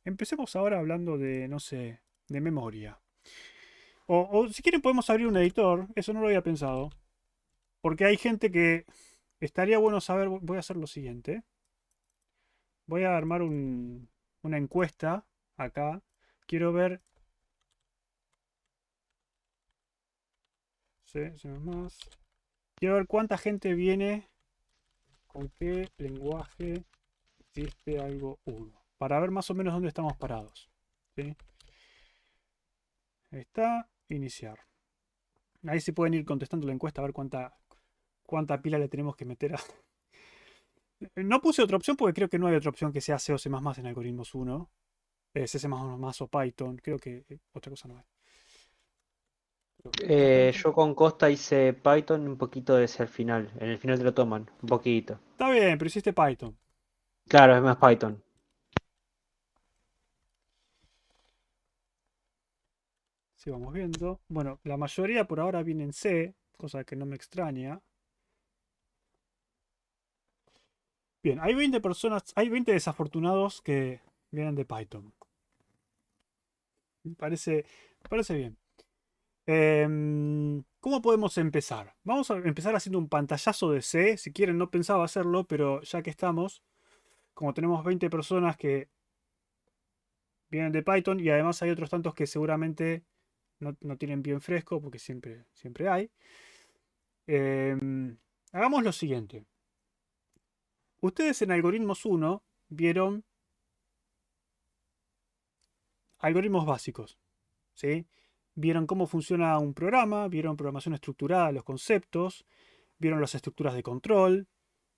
Empecemos ahora hablando de, no sé, de memoria. O si quieren podemos abrir un editor, eso no lo había pensado. Porque hay gente que estaría bueno saber, voy a hacer lo siguiente. Voy a armar una encuesta acá. Quiero ver, sí, sí, más. Quiero ver cuánta gente viene con qué lenguaje existe algo uno. Para ver más o menos dónde estamos parados. ¿Sí? Ahí está, iniciar. Ahí se pueden ir contestando la encuesta a ver cuánta pila le tenemos que meter a... No puse otra opción porque creo que no hay otra opción que sea C o C++ en algoritmos uno. C++ o Python. Creo que otra cosa no hay. Pero ¿qué están? Yo con Costa hice Python un poquito de ese al final. En el final te lo toman, un poquito. Está bien, pero hiciste Python. Claro, es más Python. Sí, vamos viendo. Bueno, la mayoría por ahora viene en C, cosa que no me extraña. Bien, hay 20 personas, hay 20 desafortunados que vienen de Python. Me parece bien. ¿Cómo podemos empezar? Vamos a empezar haciendo un pantallazo de C. Si quieren, no pensaba hacerlo, pero ya que estamos, como tenemos 20 personas que vienen de Python y además hay otros tantos que seguramente no tienen bien fresco, porque siempre hay. Hagamos lo siguiente. Ustedes en Algoritmos uno vieron algoritmos básicos, ¿sí? Vieron cómo funciona un programa, vieron programación estructurada, los conceptos, vieron las estructuras de control,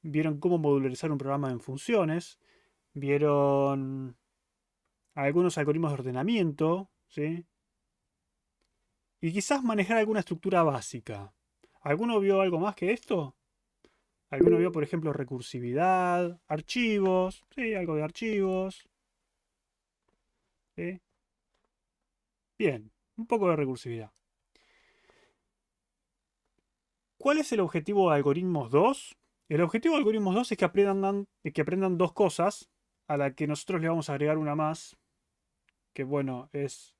vieron cómo modularizar un programa en funciones, vieron algunos algoritmos de ordenamiento, ¿sí? Y quizás manejar alguna estructura básica. ¿Alguno vio algo más que esto? ¿Alguno vio, por ejemplo, recursividad, archivos? Sí, algo de archivos. ¿Sí? Bien, un poco de recursividad. ¿Cuál es el objetivo de Algoritmos 2? El objetivo de Algoritmos 2 es que aprendan dos cosas, a la que nosotros le vamos a agregar una más, que bueno, es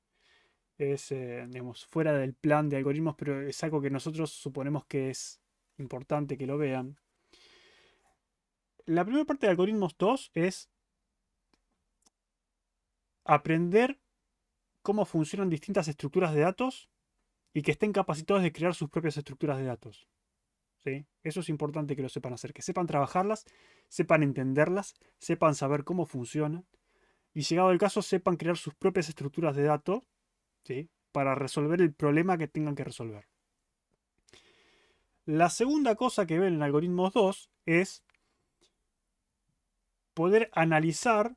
digamos, fuera del plan de algoritmos, pero es algo que nosotros suponemos que es importante que lo vean. La primera parte de Algoritmos 2 es aprender cómo funcionan distintas estructuras de datos y que estén capacitados de crear sus propias estructuras de datos. ¿Sí? Eso es importante que lo sepan hacer, que sepan trabajarlas, sepan entenderlas, sepan saber cómo funcionan y llegado el caso sepan crear sus propias estructuras de datos, ¿sí? Para resolver el problema que tengan que resolver. La segunda cosa que ven en Algoritmos 2 es poder analizar,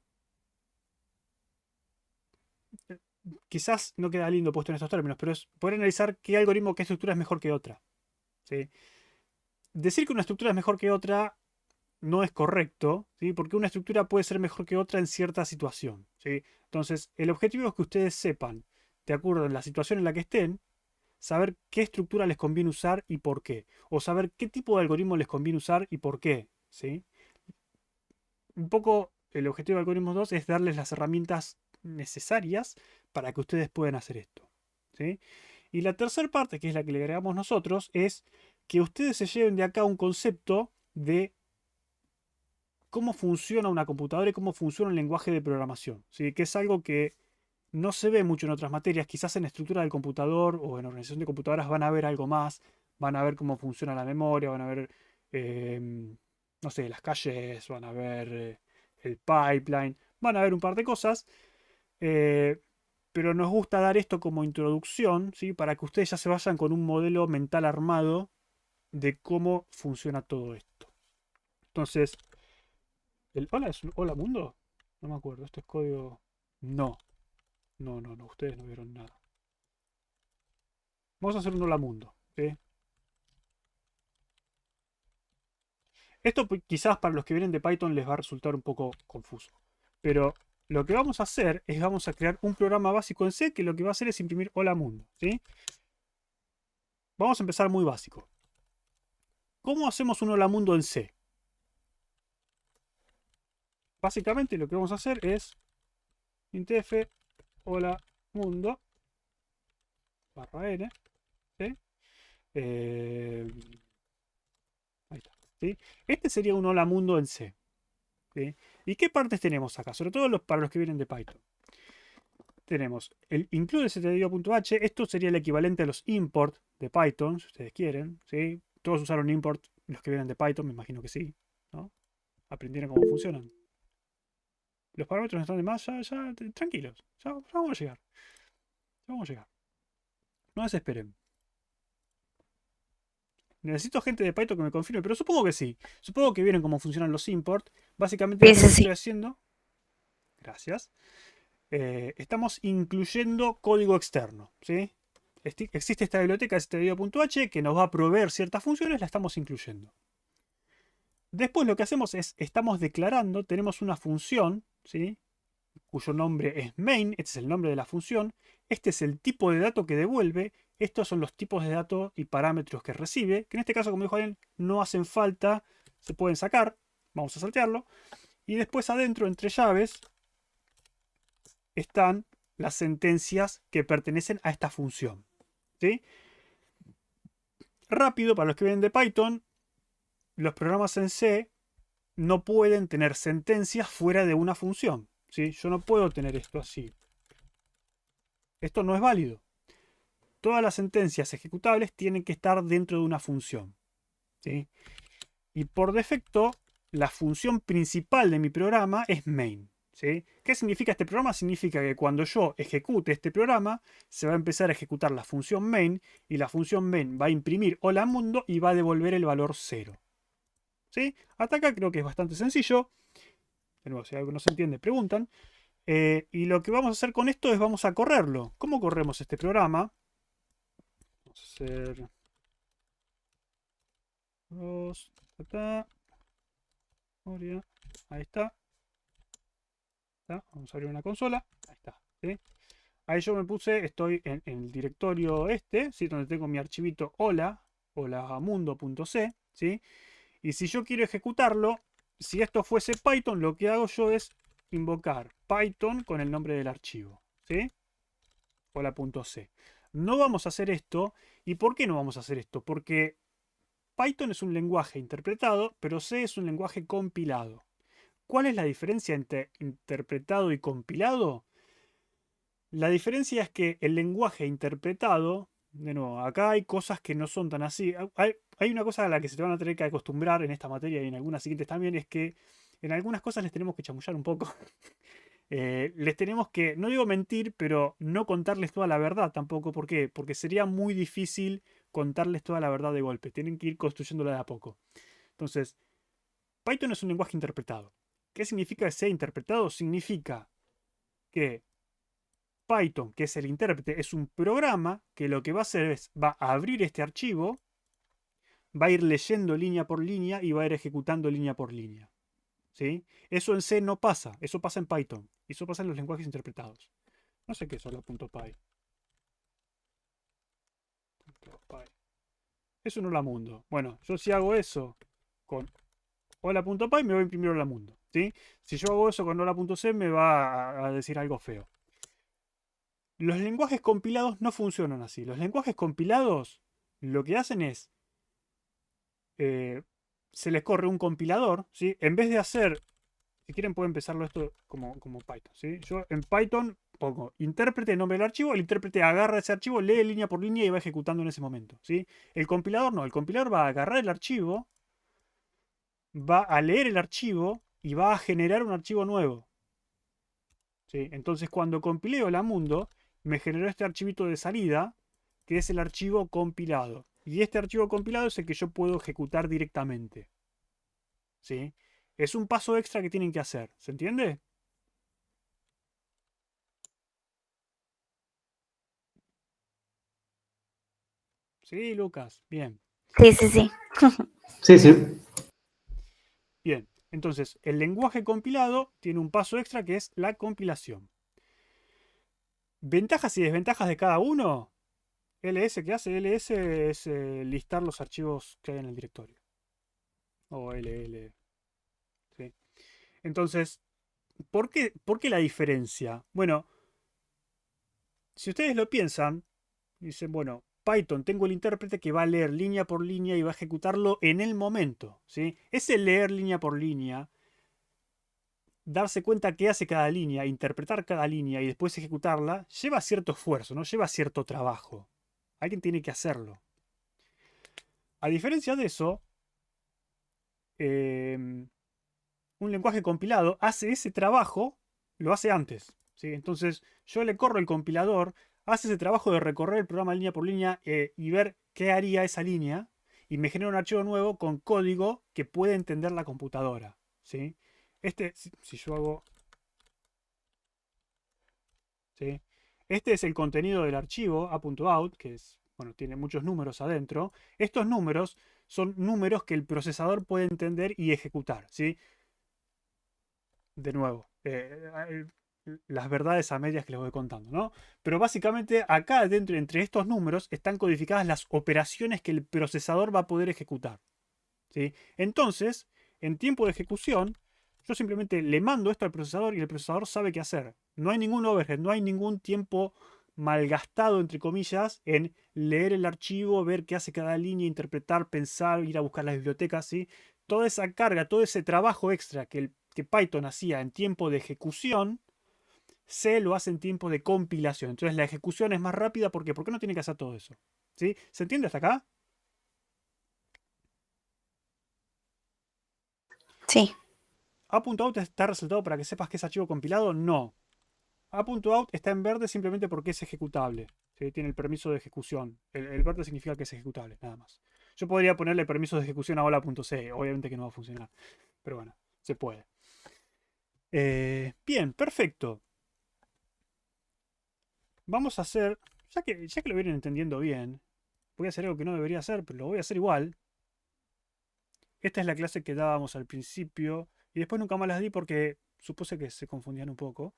quizás no queda lindo puesto en estos términos, pero es poder analizar qué algoritmo, qué estructura es mejor que otra. ¿Sí? Decir que una estructura es mejor que otra no es correcto, ¿sí? Porque una estructura puede ser mejor que otra en cierta situación. ¿Sí? Entonces, el objetivo es que ustedes sepan, de acuerdo en la situación en la que estén, saber qué estructura les conviene usar y por qué. O saber qué tipo de algoritmo les conviene usar y por qué. ¿Sí? Un poco el objetivo de Algoritmos 2 es darles las herramientas necesarias para que ustedes puedan hacer esto. ¿Sí? Y la tercera parte, que es la que le agregamos nosotros, es que ustedes se lleven de acá un concepto de cómo funciona una computadora y cómo funciona un lenguaje de programación. ¿Sí? Que es algo que no se ve mucho en otras materias. Quizás en estructura del computador o en organización de computadoras van a ver algo más. Van a ver cómo funciona la memoria, van a ver, eh, no sé, las calles, van a ver el pipeline, van a ver un par de cosas. eh, pero nos gusta dar esto como introducción, ¿sí? Para que ustedes ya se vayan con un modelo mental armado de cómo funciona todo esto. Entonces, ¿el hola es un hola mundo? No me acuerdo, esto es código... No, no, ustedes no vieron nada. Vamos a hacer un hola mundo, ¿sí? Esto quizás para los que vienen de Python les va a resultar un poco confuso. Pero lo que vamos a hacer es vamos a crear un programa básico en C que lo que va a hacer es imprimir hola mundo, ¿sí? Vamos a empezar muy básico. ¿Cómo hacemos un hola mundo en C? Básicamente lo que vamos a hacer es intf hola mundo /n, ¿sí? Ahí está, ¿sí? Este sería un hola mundo en C, ¿sí? ¿Y qué partes tenemos acá? Sobre todo para los que vienen de Python. Tenemos el include stdio.h. Esto sería el equivalente a los import de Python, si ustedes quieren, ¿sí? Todos usaron import, los que vienen de Python, me imagino que sí, ¿no? Aprendieron cómo funcionan. Los parámetros están de más, tranquilos, ya vamos a llegar. Ya vamos a llegar. No desesperen. Necesito gente de Python que me confirme, pero supongo que sí. Supongo que vieron cómo funcionan los import. Básicamente Sí, acá lo sí, que sí. estoy haciendo, gracias, estamos incluyendo código externo, ¿sí? Existe esta biblioteca stdio.h que nos va a proveer ciertas funciones, la estamos incluyendo. Después lo que hacemos es, estamos declarando, tenemos una función, ¿sí? Cuyo nombre es main, este es el nombre de la función, este es el tipo de dato que devuelve, estos son los tipos de datos y parámetros que recibe, que en este caso, como dijo alguien, no hacen falta, se pueden sacar, vamos a saltearlo, y después adentro, entre llaves, están las sentencias que pertenecen a esta función. ¿Sí? Rápido, para los que vienen de Python, los programas en C no pueden tener sentencias fuera de una función. ¿Sí? Yo no puedo tener esto así. Esto no es válido. Todas las sentencias ejecutables tienen que estar dentro de una función. ¿Sí? Y por defecto, la función principal de mi programa es main. ¿Sí? ¿Qué significa este programa? Significa que cuando yo ejecute este programa, se va a empezar a ejecutar la función main y la función main va a imprimir hola mundo y va a devolver el valor 0. ¿Sí? Hasta acá creo que es bastante sencillo. De nuevo, si algo no se entiende, preguntan. Y lo que vamos a hacer con esto es vamos a correrlo. ¿Cómo corremos este programa? Vamos a hacer... Ahí está. Vamos a abrir una consola. Ahí está. ¿Sí? Ahí yo me puse, estoy en el directorio este, ¿sí? Donde tengo mi archivito hola, holamundo.c, ¿sí? Y si yo quiero ejecutarlo, si esto fuese Python, lo que hago yo es invocar Python con el nombre del archivo, ¿sí? Hola.c. No vamos a hacer esto. ¿Y por qué no vamos a hacer esto? Porque Python es un lenguaje interpretado, pero C es un lenguaje compilado. ¿Cuál es la diferencia entre interpretado y compilado? La diferencia es que el lenguaje interpretado, de nuevo, acá hay cosas que no son tan así. Hay una cosa a la que se te van a tener que acostumbrar en esta materia y en algunas siguientes también, es que en algunas cosas les tenemos que chamullar un poco. Les tenemos que, no digo mentir, pero no contarles toda la verdad tampoco. ¿Por qué? Porque sería muy difícil contarles toda la verdad de golpe. Tienen que ir construyéndola de a poco. Entonces, Python es un lenguaje interpretado. ¿Qué significa que sea interpretado? Significa que Python, que es el intérprete, es un programa que lo que va a hacer es, va a abrir este archivo, va a ir leyendo línea por línea y va a ir ejecutando línea por línea. ¿Sí? Eso en C no pasa, eso pasa en Python. Y eso pasa en los lenguajes interpretados. No sé qué es hola.py. Es un hola mundo. Bueno, yo si hago eso con hola.py me va a imprimir hola mundo. ¿Sí? Si yo hago eso con hola.c me va a decir algo feo. Los lenguajes compilados no funcionan así. Los lenguajes compilados lo que hacen es, se les corre un compilador, ¿sí? En vez de hacer, si quieren pueden empezarlo esto como Python, ¿sí? Yo en Python pongo intérprete, nombre del archivo, el intérprete agarra ese archivo, lee línea por línea y va ejecutando en ese momento, ¿sí? El compilador no, el compilador va a agarrar el archivo, va a leer el archivo y va a generar un archivo nuevo, ¿sí? Entonces cuando compileo la mundo, me generó este archivito de salida, que es el archivo compilado. Y este archivo compilado es el que yo puedo ejecutar directamente. ¿Sí? Es un paso extra que tienen que hacer. ¿Se entiende? Sí, Lucas. Bien. Sí, sí, sí. Sí, sí. Bien. Entonces, el lenguaje compilado tiene un paso extra que es la compilación. Ventajas y desventajas de cada uno. LS, ¿qué hace? LS es listar los archivos que hay en el directorio. O LL. ¿Sí? Entonces, por qué la diferencia? Bueno, si ustedes lo piensan, dicen, bueno, Python, tengo el intérprete que va a leer línea por línea y va a ejecutarlo en el momento, ¿sí? Ese leer línea por línea, darse cuenta qué hace cada línea, interpretar cada línea y después ejecutarla, lleva cierto esfuerzo, ¿no? Lleva cierto trabajo. Alguien tiene que hacerlo. A diferencia de eso, un lenguaje compilado hace ese trabajo, lo hace antes, ¿sí? Entonces, yo le corro el compilador, hace ese trabajo de recorrer el programa línea por línea y ver qué haría esa línea, y me genera un archivo nuevo con código que puede entender la computadora, ¿sí? Si yo hago, ¿sí? Este es el contenido del archivo a.out, que es, bueno, tiene muchos números adentro. Estos números son números que el procesador puede entender y ejecutar, ¿sí? De nuevo, las verdades a medias que les voy contando, ¿no? Pero básicamente acá dentro, entre estos números, están codificadas las operaciones que el procesador va a poder ejecutar, ¿sí? Entonces, en tiempo de ejecución, yo simplemente le mando esto al procesador y el procesador sabe qué hacer. No hay ningún overhead, no hay ningún tiempo malgastado, entre comillas, en leer el archivo, ver qué hace cada línea, interpretar, pensar, ir a buscar las bibliotecas, ¿sí? Toda esa carga, todo ese trabajo extra que Python hacía en tiempo de ejecución, C lo hace en tiempo de compilación. Entonces la ejecución es más rápida. ¿Por qué? Porque no tiene que hacer todo eso. ¿Sí? ¿Se entiende hasta acá? Sí. A.out está resaltado para que sepas que es archivo compilado. No. A.out está en verde simplemente porque es ejecutable. ¿Sí? Tiene el permiso de ejecución. El verde significa que es ejecutable, nada más. Yo podría ponerle permiso de ejecución a hola.c. Obviamente que no va a funcionar. Pero bueno, se puede. Bien, perfecto. Vamos a hacer, ya que lo vienen entendiendo bien, voy a hacer algo que no debería hacer, pero lo voy a hacer igual. Esta es la clase que dábamos al principio y después nunca más las di porque supuse que se confundían un poco.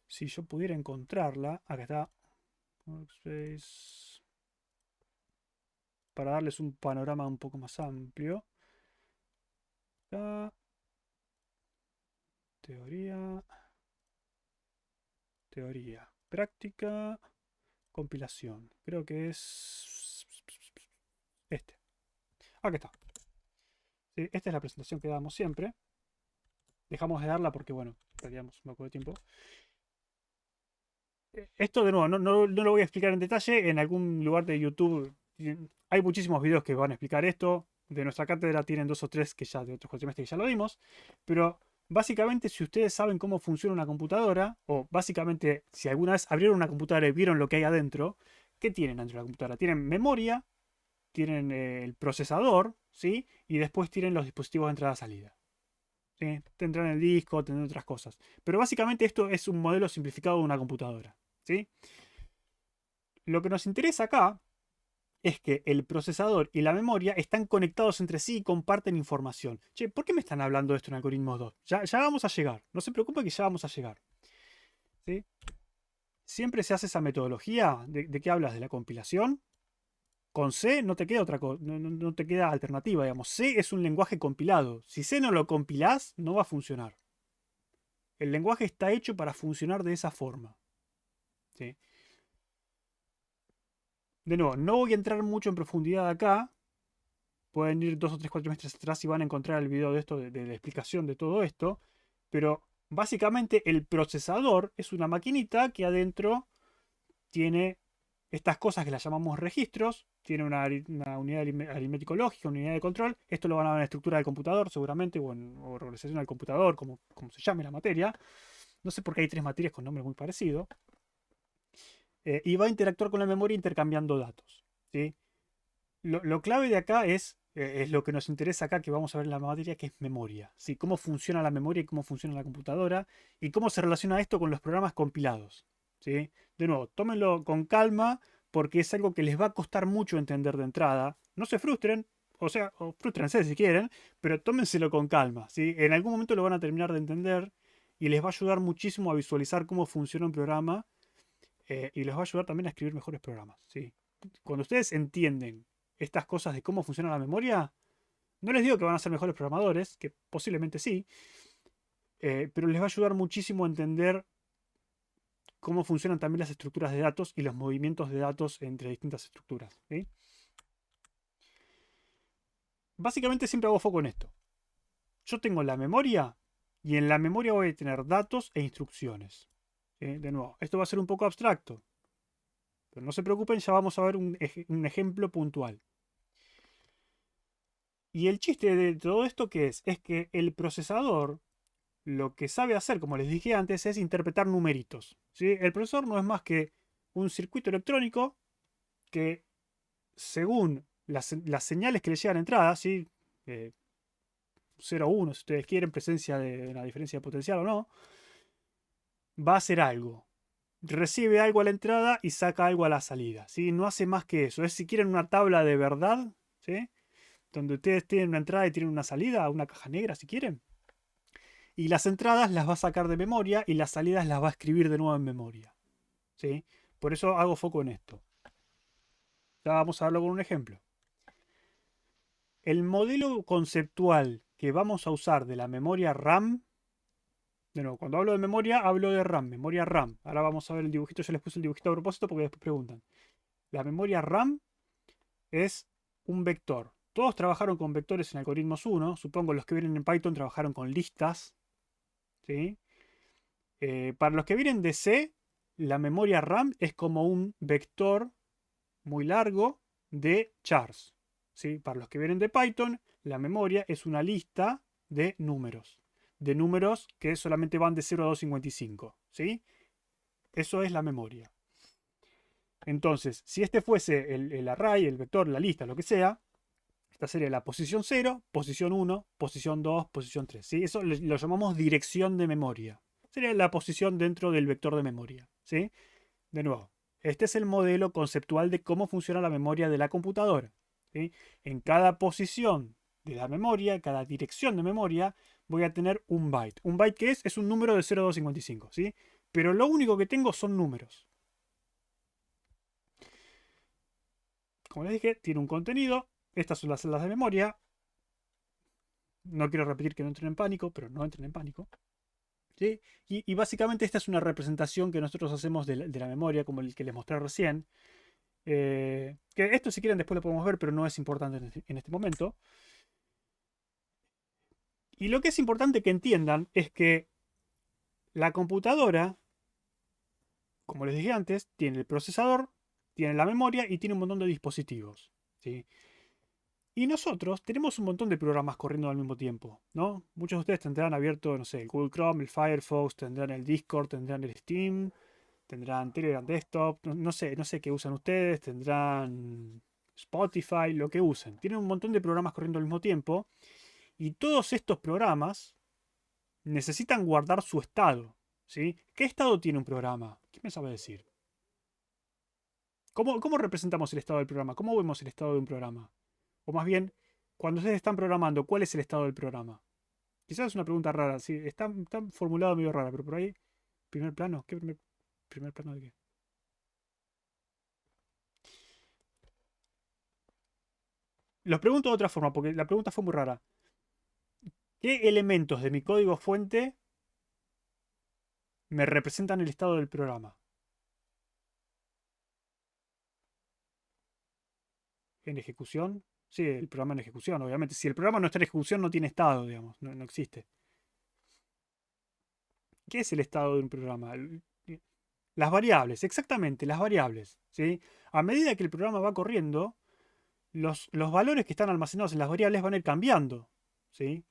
Si yo pudiera encontrarla, acá está. Workspace. Para darles un panorama un poco más amplio. Acá. Teoría. Teoría. Práctica. Compilación. Creo que es este. Aquí está. Sí, esta es la presentación que damos siempre. Dejamos de darla porque, bueno, perdíamos un poco de tiempo. Esto, de nuevo, no lo voy a explicar en detalle. En algún lugar de YouTube hay muchísimos videos que van a explicar esto. De nuestra cátedra tienen 2 o 3 que ya de otros cuatrimestres que ya lo dimos. Pero básicamente, si ustedes saben cómo funciona una computadora, o básicamente, si alguna vez abrieron una computadora y vieron lo que hay adentro, ¿qué tienen dentro de la computadora? Tienen memoria, tienen el procesador, ¿sí? Y después tienen los dispositivos de entrada-salida. ¿Sí? Tendrán el disco, tendrán otras cosas. Pero básicamente esto es un modelo simplificado de una computadora. ¿Sí? Lo que nos interesa acá es que el procesador y la memoria están conectados entre sí y comparten información. Che, ¿por qué me están hablando de esto en Algoritmos 2? Ya vamos a llegar. No se preocupe que ya vamos a llegar. ¿Sí? Siempre se hace esa metodología. ¿De qué hablas? ¿De la compilación? Con C no te queda otra cosa, no te queda alternativa, digamos. C es un lenguaje compilado. Si C no lo compilás, no va a funcionar. El lenguaje está hecho para funcionar de esa forma. ¿Sí? De nuevo, no voy a entrar mucho en profundidad acá. Pueden ir 2 o 3 cuatrimestres atrás y van a encontrar el video de esto, de la explicación de todo esto. Pero básicamente el procesador es una maquinita que adentro tiene estas cosas que las llamamos registros. Tiene una unidad aritmético lógica, una unidad de control. Esto lo van a ver en la estructura del computador seguramente, o en organización del computador, como se llame la materia. No sé por qué hay 3 materias con nombres muy parecidos. Y va a interactuar con la memoria intercambiando datos. ¿Sí? Lo clave de acá es lo que nos interesa acá, que vamos a ver en la materia, que es memoria. ¿Sí? Cómo funciona la memoria y cómo funciona la computadora y cómo se relaciona esto con los programas compilados. ¿Sí? De nuevo, tómenlo con calma porque es algo que les va a costar mucho entender de entrada. No se frustren, o frústrense si quieren, pero tómenselo con calma. ¿Sí? En algún momento lo van a terminar de entender y les va a ayudar muchísimo a visualizar cómo funciona un programa y les va a ayudar también a escribir mejores programas. ¿Sí? Cuando ustedes entienden estas cosas de cómo funciona la memoria, no les digo que van a ser mejores programadores, que posiblemente sí, pero les va a ayudar muchísimo a entender cómo funcionan también las estructuras de datos y los movimientos de datos entre distintas estructuras. ¿Sí? Básicamente siempre hago foco en esto. Yo tengo la memoria y en la memoria voy a tener datos e instrucciones. ¿Sí? De nuevo, esto va a ser un poco abstracto, pero no se preocupen, ya vamos a ver un ejemplo puntual. Y el chiste de todo esto, ¿qué es? Es que el procesador lo que sabe hacer, como les dije antes, es interpretar numeritos. ¿Sí? El procesador no es más que un circuito electrónico que, según las señales que le llegan a entrada, ¿sí? 0 o 1, si ustedes quieren, presencia de una diferencia potencial o no, va a hacer algo. Recibe algo a la entrada y saca algo a la salida. ¿Sí? No hace más que eso. Es si quieren una tabla de verdad, ¿sí? Donde ustedes tienen una entrada y tienen una salida, una caja negra si quieren. Y las entradas las va a sacar de memoria y las salidas las va a escribir de nuevo en memoria. ¿Sí? Por eso hago foco en esto. Ya vamos a verlo con un ejemplo. El modelo conceptual que vamos a usar de la memoria RAM, de nuevo, cuando hablo de memoria, hablo de RAM, memoria RAM. Ahora vamos a ver el dibujito, yo les puse el dibujito a propósito porque después preguntan. La memoria RAM es un vector. Todos trabajaron con vectores en algoritmos 1, supongo los que vienen en Python trabajaron con listas. ¿Sí? Para los que vienen de C, la memoria RAM es como un vector muy largo de chars. ¿Sí? Para los que vienen de Python, la memoria es una lista de números. De números que solamente van de 0 a 255. ¿Sí? Eso es la memoria. Entonces, si este fuese el array, el vector, la lista, lo que sea, esta sería la posición 0, posición 1, posición 2, posición 3. ¿Sí? Eso lo llamamos dirección de memoria. Sería la posición dentro del vector de memoria. ¿Sí? De nuevo, este es el modelo conceptual de cómo funciona la memoria de la computadora. ¿Sí? En cada posición de la memoria, cada dirección de memoria, voy a tener un byte. ¿Un byte qué es? Es un número de 0 a 255. ¿Sí? Pero lo único que tengo son números. Como les dije, tiene un contenido. Estas son las celdas de memoria. No quiero repetir que no entren en pánico, pero no entren en pánico. ¿Sí? Y básicamente esta es una representación que nosotros hacemos de la memoria, como el que les mostré recién. Que esto si quieren después lo podemos ver, pero no es importante en este momento. Y lo que es importante que entiendan es que la computadora, como les dije antes, tiene el procesador, tiene la memoria y tiene un montón de dispositivos. ¿Sí? Y nosotros tenemos un montón de programas corriendo al mismo tiempo, ¿no? Muchos de ustedes tendrán abierto, no sé, el Google Chrome, el Firefox, tendrán el Discord, tendrán el Steam, tendrán Telegram Desktop, no sé qué usan ustedes, tendrán Spotify, lo que usen. Tienen un montón de programas corriendo al mismo tiempo y todos estos programas necesitan guardar su estado, ¿sí? ¿Qué estado tiene un programa? ¿Qué me sabe decir? ¿Cómo representamos el estado del programa? ¿Cómo vemos el estado de un programa? O más bien, cuando ustedes están programando, ¿cuál es el estado del programa? Quizás es una pregunta rara, sí, está formulado medio rara, pero por ahí, primer plano, ¿qué primer plano de qué? Los pregunto de otra forma, porque la pregunta fue muy rara. ¿Qué elementos de mi código fuente me representan el estado del programa? ¿En ejecución? Sí, el programa en ejecución, obviamente. Si el programa no está en ejecución, no tiene estado, digamos, no existe. ¿Qué es el estado de un programa? Las variables, exactamente, las variables. ¿Sí? A medida que el programa va corriendo, los valores que están almacenados en las variables van a ir cambiando. ¿Sí?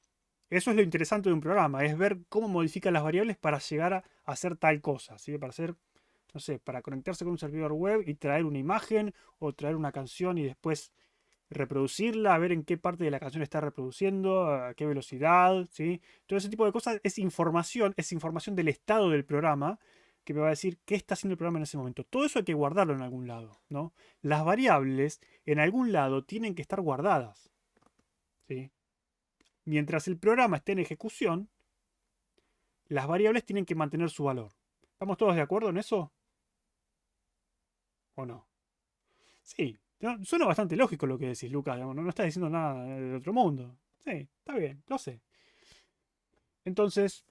Eso es lo interesante de un programa, es ver cómo modifica las variables para llegar a hacer tal cosa. ¿Sí? Para hacer, no sé, para conectarse con un servidor web y traer una imagen o traer una canción y después reproducirla, a ver en qué parte de la canción está reproduciendo, a qué velocidad, ¿sí? Todo ese tipo de cosas es información del estado del programa que me va a decir qué está haciendo el programa en ese momento. Todo eso hay que guardarlo en algún lado, ¿no? Las variables en algún lado tienen que estar guardadas, ¿sí? Mientras el programa esté en ejecución, las variables tienen que mantener su valor. ¿Estamos todos de acuerdo en eso? ¿O no? Sí, no, suena bastante lógico lo que decís, Lucas, digamos, no estás diciendo nada del otro mundo. Sí, está bien, lo sé. Entonces,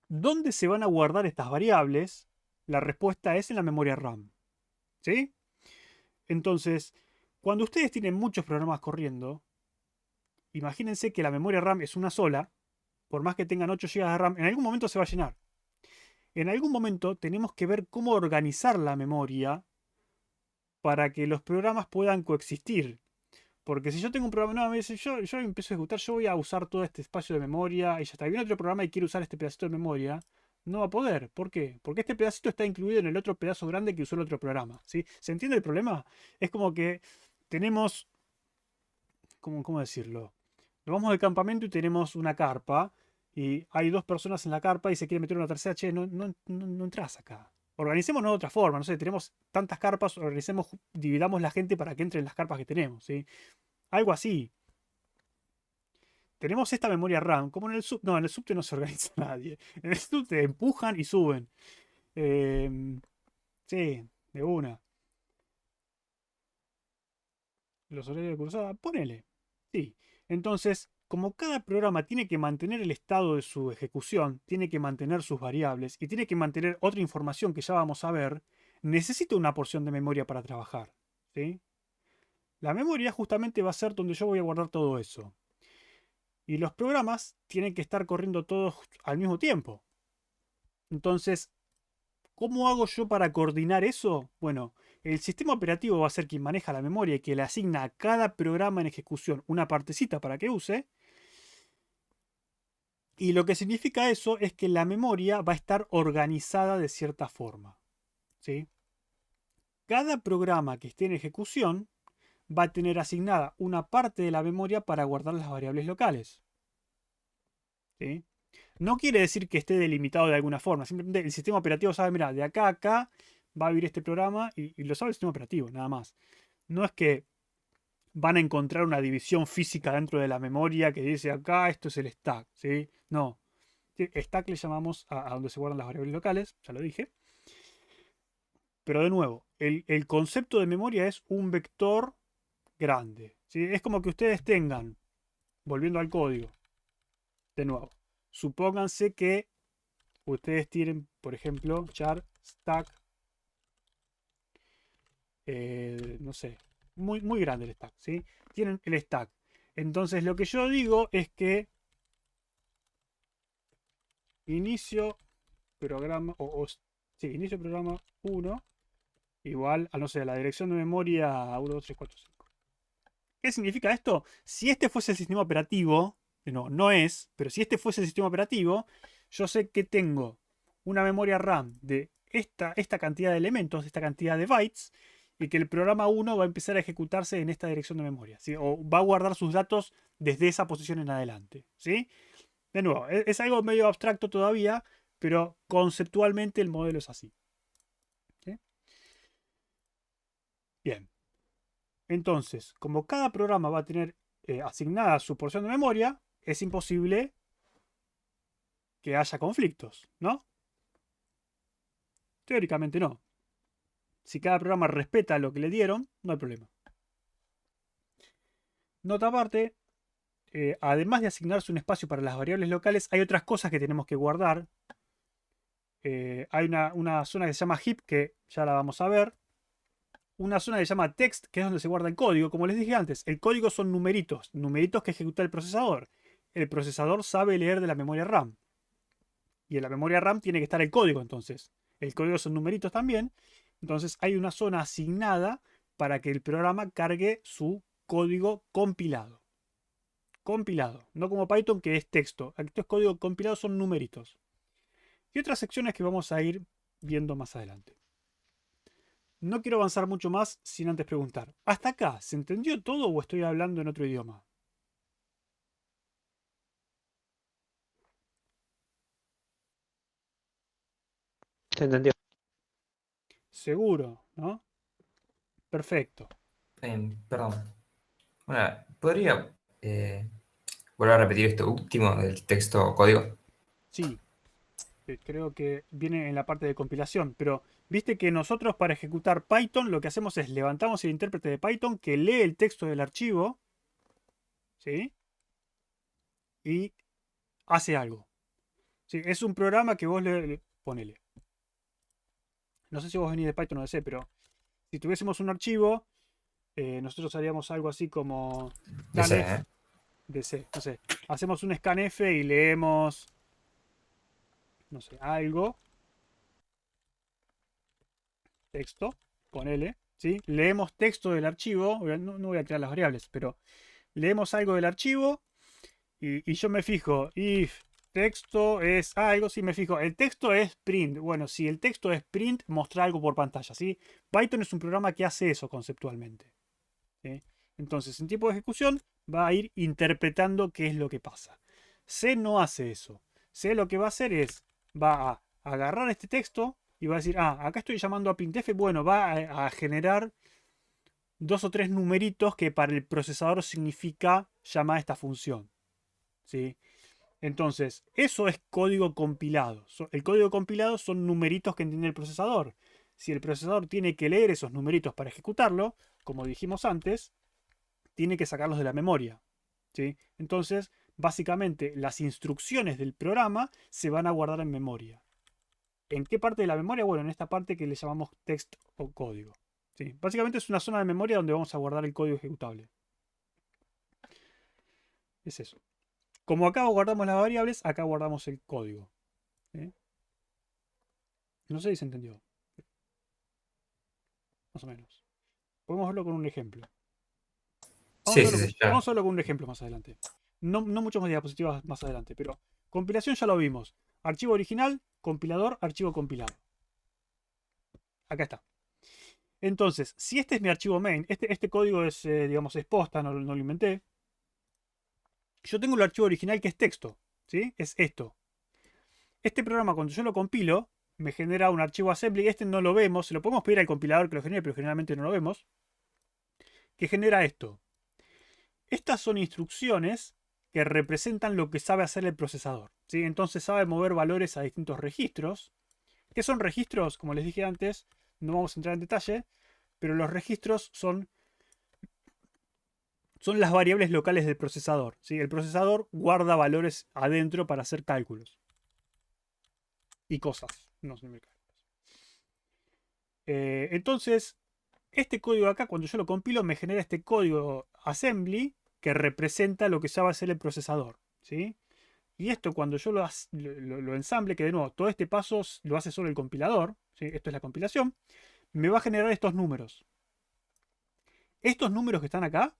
¿Dónde se van a guardar estas variables? La respuesta es en la memoria RAM. ¿Sí? Entonces, cuando ustedes tienen muchos programas corriendo, imagínense que la memoria RAM es una sola, por más que tengan 8 GB de RAM, en algún momento se va a llenar. En algún momento tenemos que ver cómo organizar la memoria para que los programas puedan coexistir. Porque si yo tengo un programa, no, me dice, yo empiezo a ejecutar, yo voy a usar todo este espacio de memoria y ya está. Y viene otro programa y quiere usar este pedacito de memoria, no va a poder. ¿Por qué? Porque este pedacito está incluido en el otro pedazo grande que usó el otro programa. ¿Sí? ¿Se entiende el problema? Es como que tenemos, ¿cómo decirlo? Nos vamos al campamento y tenemos una carpa y hay dos personas en la carpa y se quiere meter una tercera, che, no entras acá. Organicémonos de otra forma, no sé, tenemos tantas carpas, organicemos, dividamos la gente para que entre en las carpas que tenemos, ¿sí? Algo así. Tenemos esta memoria RAM, como en el sub. No, en el subte no se organiza nadie. En el subte empujan y suben. Sí, de una. Los horarios de cruzada, ponele. Sí. Entonces, como cada programa tiene que mantener el estado de su ejecución, tiene que mantener sus variables y tiene que mantener otra información que ya vamos a ver, necesita una porción de memoria para trabajar. ¿Sí? La memoria justamente va a ser donde yo voy a guardar todo eso. Y los programas tienen que estar corriendo todos al mismo tiempo. Entonces, ¿cómo hago yo para coordinar eso? Bueno, el sistema operativo va a ser quien maneja la memoria y que le asigna a cada programa en ejecución una partecita para que use. Y lo que significa eso es que la memoria va a estar organizada de cierta forma. ¿Sí? Cada programa que esté en ejecución va a tener asignada una parte de la memoria para guardar las variables locales. ¿Sí? No quiere decir que esté delimitado de alguna forma. Simplemente el sistema operativo sabe, mira, de acá a acá va a vivir este programa y lo sabe el sistema operativo, nada más. No es que van a encontrar una división física dentro de la memoria que dice acá esto es el stack, ¿sí? No. Stack le llamamos a donde se guardan las variables locales, ya lo dije. Pero de nuevo, el concepto de memoria es un vector grande. ¿Sí? Es como que ustedes tengan, volviendo al código, de nuevo, supónganse que ustedes tienen, por ejemplo, char stack, no sé, muy grande el stack, ¿sí? Tienen el stack. Entonces lo que yo digo es que inicio programa, sí, inicio programa 1 igual a, no sé, la dirección de memoria 1, 2, 3, 4, 5. ¿Qué significa esto? Si este fuese el sistema operativo, no es, pero si este fuese el sistema operativo, yo sé que tengo una memoria RAM de esta cantidad de elementos, esta cantidad de bytes, y que el programa 1 va a empezar a ejecutarse en esta dirección de memoria, ¿sí? O va a guardar sus datos desde esa posición en adelante, ¿sí? De nuevo, es algo medio abstracto todavía, pero conceptualmente el modelo es así. ¿Sí? Bien. Entonces, como cada programa va a tener asignada su porción de memoria, es imposible que haya conflictos, ¿no? Teóricamente no. Si cada programa respeta lo que le dieron, no hay problema. Nota aparte, además de asignarse un espacio para las variables locales, hay otras cosas que tenemos que guardar. Hay una zona que se llama heap, que ya la vamos a ver. Una zona que se llama text, que es donde se guarda el código. Como les dije antes, el código son numeritos, numeritos que ejecuta el procesador. El procesador sabe leer de la memoria RAM. Y en la memoria RAM tiene que estar el código entonces. El código son numeritos también. Entonces hay una zona asignada para que el programa cargue su código compilado. Compilado, no como Python que es texto. Esto es código compilado, son numeritos. Y otras secciones que vamos a ir viendo más adelante. No quiero avanzar mucho más sin antes preguntar. ¿Hasta acá se entendió todo o estoy hablando en otro idioma? Se entendió. Seguro, ¿no? Perfecto. Perdón. Bueno, ¿podría volver a repetir esto último del texto código? Sí, creo que viene en la parte de compilación, pero viste que nosotros para ejecutar Python lo que hacemos es levantamos el intérprete de Python que lee el texto del archivo, ¿sí? Y hace algo. Sí, es un programa que vos ponele. No sé si vos venís de Python o de C, pero si tuviésemos un archivo, nosotros haríamos algo así como De C, scanf ¿eh? de C. No sé, hacemos un scanf y leemos, no sé, algo, texto, ponele, ¿sí? Leemos texto del archivo, no voy a crear las variables, pero leemos algo del archivo y yo me fijo, if texto es algo, sí me fijo, el texto es print. Bueno, si el texto es print, mostrar algo por pantalla, ¿sí? Python es un programa que hace eso conceptualmente, ¿sí? Entonces, en tiempo de ejecución va a ir interpretando qué es lo que pasa. C no hace eso. C lo que va a hacer es, va a agarrar este texto y va a decir, acá estoy llamando a printf, bueno, va a generar dos o tres numeritos que para el procesador significa llamar a esta función, ¿sí? Entonces, eso es código compilado. El código compilado son numeritos que entiende el procesador. Si el procesador tiene que leer esos numeritos para ejecutarlo, como dijimos antes, tiene que sacarlos de la memoria, ¿sí? Entonces, básicamente, las instrucciones del programa se van a guardar en memoria. ¿En qué parte de la memoria? Bueno, en esta parte que le llamamos text o código, ¿sí? Básicamente es una zona de memoria donde vamos a guardar el código ejecutable. Es eso. Como acá guardamos las variables, acá guardamos el código, ¿sí? No sé si se entendió. Más o menos. Podemos verlo con un ejemplo. Vamos Sí, a sí, verlo, sí, ya. vamos a verlo con un ejemplo más adelante. No muchos más diapositivas más adelante, pero compilación ya lo vimos. Archivo original, compilador, archivo compilado. Acá está. Entonces, si este es mi archivo main, este código es, digamos, es posta, no lo inventé. Yo tengo el archivo original que es texto, ¿sí? Es esto. Este programa, cuando yo lo compilo, me genera un archivo assembly. Este no lo vemos, se lo podemos pedir al compilador que lo genere, pero generalmente no lo vemos. Que genera esto. Estas son instrucciones que representan lo que sabe hacer el procesador, ¿sí? Entonces sabe mover valores a distintos registros. ¿Qué son registros? Como les dije antes, no vamos a entrar en detalle, pero los registros son las variables locales del procesador, ¿sí? El procesador guarda valores adentro para hacer cálculos y cosas. No sé, entonces, este código acá, cuando yo lo compilo, me genera este código assembly que representa lo que ya va a ser el procesador, ¿sí? Y esto cuando yo lo ensamble, que de nuevo, todo este paso lo hace solo el compilador, ¿sí? Esto es la compilación, me va a generar estos números. Estos números que están acá,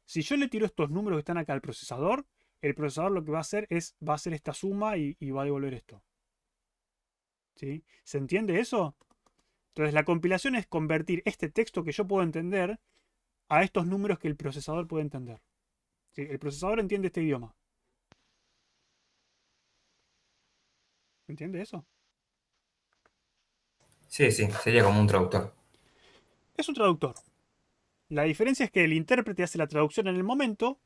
si yo le tiro estos números que están acá al procesador, el procesador lo que va a hacer es, va a hacer esta suma y va a devolver esto, ¿sí? ¿Se entiende eso? Entonces la compilación es convertir este texto que yo puedo entender a estos números que el procesador puede entender, ¿sí? El procesador entiende este idioma. ¿Entiende eso? Sí, sí, sería como un traductor. Es un traductor. La diferencia es que el intérprete hace la traducción en el momento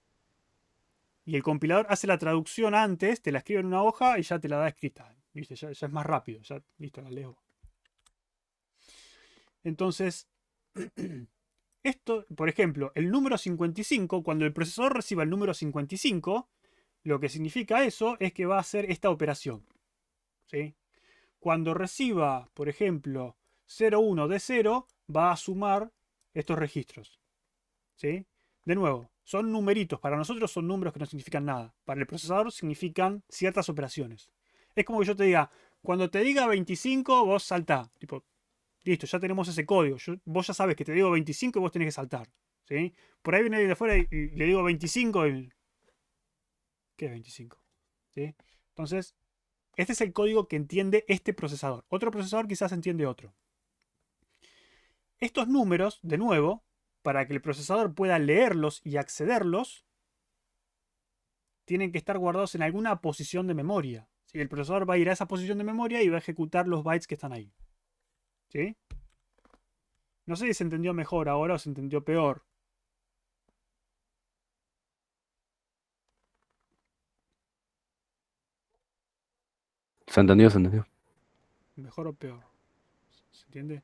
y el compilador hace la traducción antes, te la escribe en una hoja y ya te la da escrita. ¿Viste? Ya es más rápido, ya listo, la leo. Entonces, esto, por ejemplo, el número 55, cuando el procesador reciba el número 55, lo que significa eso es que va a hacer esta operación, ¿sí? Cuando reciba, por ejemplo, 01 de 0, va a sumar estos registros, ¿sí? De nuevo, son numeritos. Para nosotros son números que no significan nada. Para el procesador significan ciertas operaciones. Es como que yo te diga, cuando te diga 25, vos saltá. Tipo, listo, ya tenemos ese código. Vos ya sabes que te digo 25 y vos tenés que saltar, ¿sí? Por ahí viene alguien de afuera y le digo 25 y... ¿Qué es 25? ¿Sí? Entonces, este es el código que entiende este procesador. Otro procesador quizás entiende otro. Estos números, de nuevo, para que el procesador pueda leerlos y accederlos, tienen que estar guardados en alguna posición de memoria, ¿sí? El procesador va a ir a esa posición de memoria y va a ejecutar los bytes que están ahí, ¿sí? No sé si se entendió mejor ahora o se entendió peor. Se entendió, se entendió. Mejor o peor. ¿Se entiende?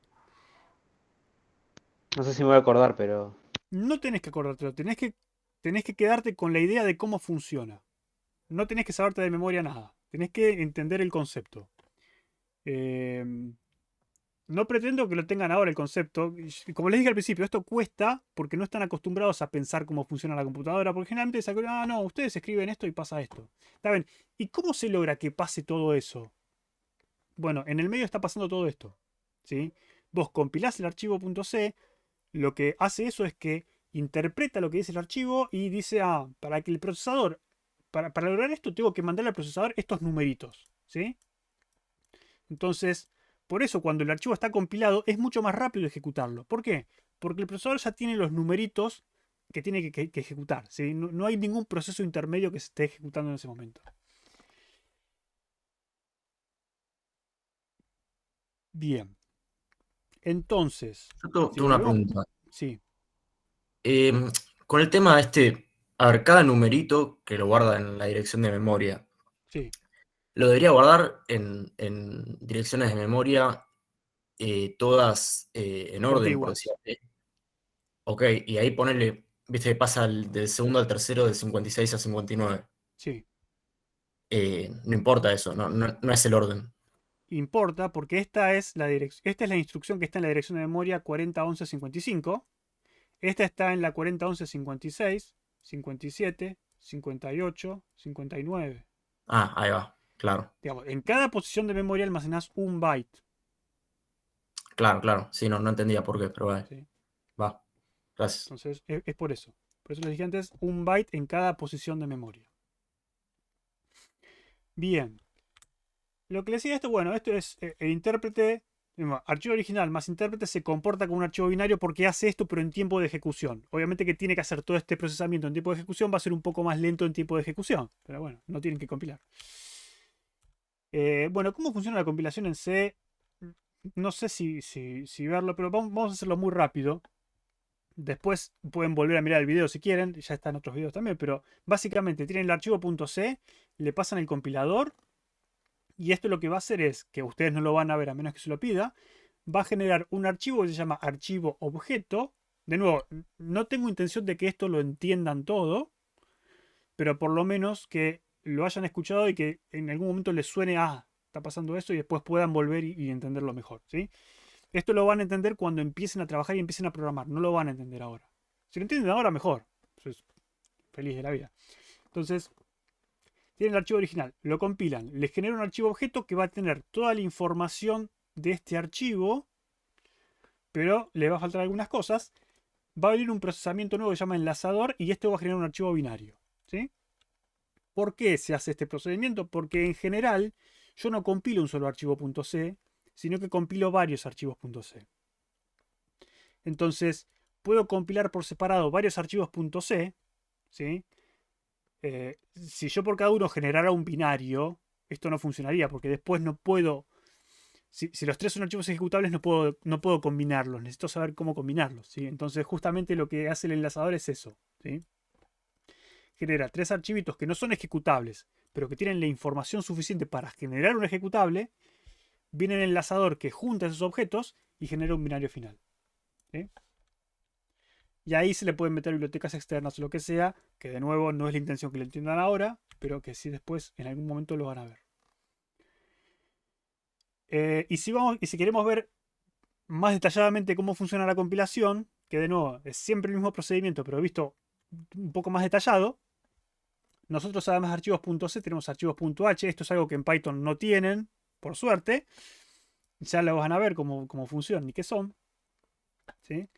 No sé si me voy a acordar, pero No tenés que acordártelo, tenés que quedarte con la idea de cómo funciona. No tenés que saberte de memoria nada. Tenés que entender el concepto. No pretendo que lo tengan ahora el concepto. Como les dije al principio, esto cuesta porque no están acostumbrados a pensar cómo funciona la computadora. Porque generalmente se acuerdan, no, ustedes escriben esto y pasa esto. ¿Está bien? ¿Y cómo se logra que pase todo eso? Bueno, en el medio está pasando todo esto. ¿Sí? Vos compilás el archivo .c, lo que hace eso es que interpreta lo que dice el archivo y dice, para que el procesador, para lograr esto, tengo que mandarle al procesador estos numeritos. ¿Sí? Entonces, por eso cuando el archivo está compilado es mucho más rápido ejecutarlo. ¿Por qué? Porque el procesador ya tiene los numeritos que tiene que ejecutar. ¿Sí? No hay ningún proceso intermedio que se esté ejecutando en ese momento. Bien. Entonces, si Tengo una volvemos... pregunta. Sí, Em, con el tema a ver, cada numerito que lo guarda en la dirección de memoria, sí. lo debería guardar en direcciones de memoria todas en orden, por Contiguas. decirlo. Ok, y ahí ponerle, viste, pasa del segundo al tercero de 56 a 59. Sí. No importa eso, no es el orden. Importa porque esta es la instrucción que está en la dirección de memoria 401155. Esta está en la 401156, 57, 58, 59. Ah, ahí va, claro, Digamos, en cada posición de memoria almacenás un byte. claro. Sí, no entendía por qué, pero ¿Sí? va. Gracias. Entonces, es por eso. Por eso les dije antes, un byte en cada posición de memoria. Bien. Lo que le decía esto, bueno, esto es el intérprete. Archivo original más intérprete se comporta como un archivo binario porque hace esto, pero en tiempo de ejecución. Obviamente que tiene que hacer todo este procesamiento en tiempo de ejecución, va a ser un poco más lento en tiempo de ejecución. Pero bueno, no tienen que compilar. Bueno, ¿cómo funciona la compilación en C? No sé si verlo, pero vamos a hacerlo muy rápido. Después pueden volver a mirar el video si quieren, ya están otros videos también, pero básicamente tienen el archivo .c, le pasan el compilador y esto lo que va a hacer es, que ustedes no lo van a ver a menos que se lo pida, va a generar un archivo que se llama archivo objeto. De nuevo, no tengo intención de que esto lo entiendan todo, pero por lo menos que lo hayan escuchado y que en algún momento les suene, está pasando eso y después puedan volver y entenderlo mejor, ¿sí? Esto lo van a entender cuando empiecen a trabajar y empiecen a programar, no lo van a entender ahora. Si lo entienden ahora, mejor. Entonces, feliz de la vida. Entonces, tienen el archivo original, lo compilan, les genera un archivo objeto que va a tener toda la información de este archivo, pero le va a faltar algunas cosas. Va a venir un procesamiento nuevo que se llama enlazador y esto va a generar un archivo binario. ¿Sí? ¿Por qué se hace este procedimiento? Porque en general yo no compilo un solo archivo .c, sino que compilo varios archivos .c. Entonces, puedo compilar por separado varios archivos .c, ¿sí? Si yo por cada uno generara un binario, esto no funcionaría, porque después no puedo... Si los tres son archivos ejecutables, no puedo combinarlos. Necesito saber cómo combinarlos, ¿sí? Entonces, justamente lo que hace el enlazador es eso, ¿sí? Genera tres archivitos que no son ejecutables, pero que tienen la información suficiente para generar un ejecutable. Viene el enlazador que junta esos objetos y genera un binario final, ¿sí? Y ahí se le pueden meter bibliotecas externas o lo que sea, que de nuevo no es la intención que lo entiendan ahora, pero que sí después en algún momento lo van a ver. Y si queremos ver más detalladamente cómo funciona la compilación, que de nuevo es siempre el mismo procedimiento, pero visto un poco más detallado, nosotros además de archivos .c tenemos archivos .h. Esto es algo que en Python no tienen, por suerte. Ya lo van a ver cómo funcionan y qué son, ¿sí?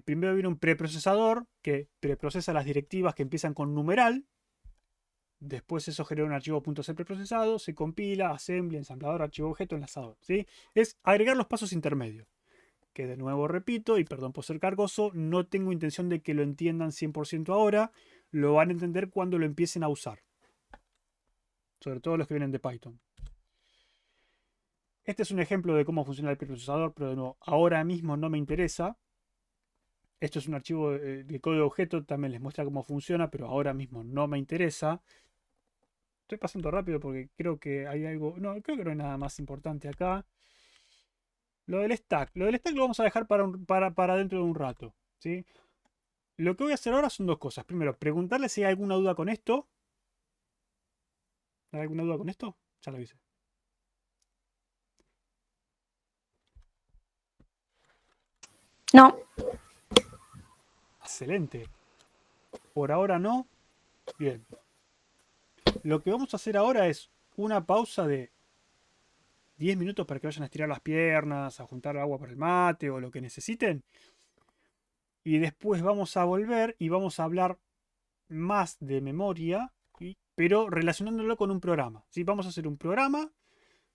Primero viene un preprocesador que preprocesa las directivas que empiezan con numeral. Después eso genera un archivo .c preprocesado, se compila, assembly, ensamblador, archivo objeto, enlazador, ¿sí? Es agregar los pasos intermedios. Que de nuevo repito, y perdón por ser cargoso, no tengo intención de que lo entiendan 100% ahora. Lo van a entender cuando lo empiecen a usar. Sobre todo los que vienen de Python. Este es un ejemplo de cómo funciona el preprocesador, pero de nuevo, ahora mismo no me interesa. Esto es un archivo de código objeto, también les muestra cómo funciona, pero ahora mismo no me interesa. Estoy pasando rápido porque creo que hay algo... No, creo que no hay nada más importante acá. Lo del stack. Lo del stack lo vamos a dejar para dentro de un rato, ¿sí? Lo que voy a hacer ahora son dos cosas. Primero, preguntarle si hay alguna duda con esto. ¿Hay alguna duda con esto? Ya lo hice. No. Excelente. Por ahora no. Bien. Lo que vamos a hacer ahora es una pausa de 10 minutos para que vayan a estirar las piernas, a juntar agua para el mate o lo que necesiten. Y después vamos a volver y vamos a hablar más de memoria, pero relacionándolo con un programa. ¿Sí? Vamos a hacer un programa,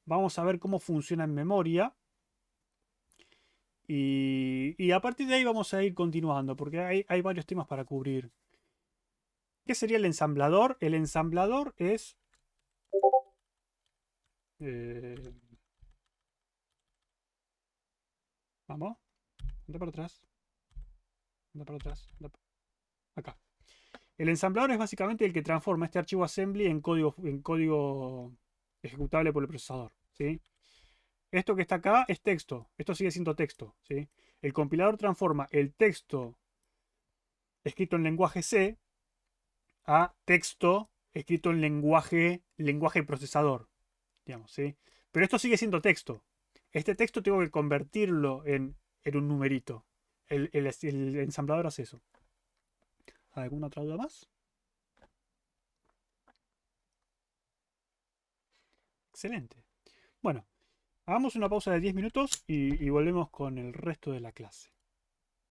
vamos a ver cómo funciona en memoria. Y a partir de ahí vamos a ir continuando, porque hay varios temas para cubrir. ¿Qué sería el ensamblador? El ensamblador es... vamos. Anda para atrás. Anda para atrás. Acá. El ensamblador es básicamente el que transforma este archivo assembly en código ejecutable por el procesador. ¿Sí? Esto que está acá es texto. Esto sigue siendo texto. ¿Sí? El compilador transforma el texto escrito en lenguaje C a texto escrito en lenguaje procesador. Digamos, ¿sí? Pero esto sigue siendo texto. Este texto tengo que convertirlo en un numerito. El ensamblador hace eso. ¿Alguna otra duda más? Excelente. Bueno, hagamos una pausa de 10 minutos y volvemos con el resto de la clase.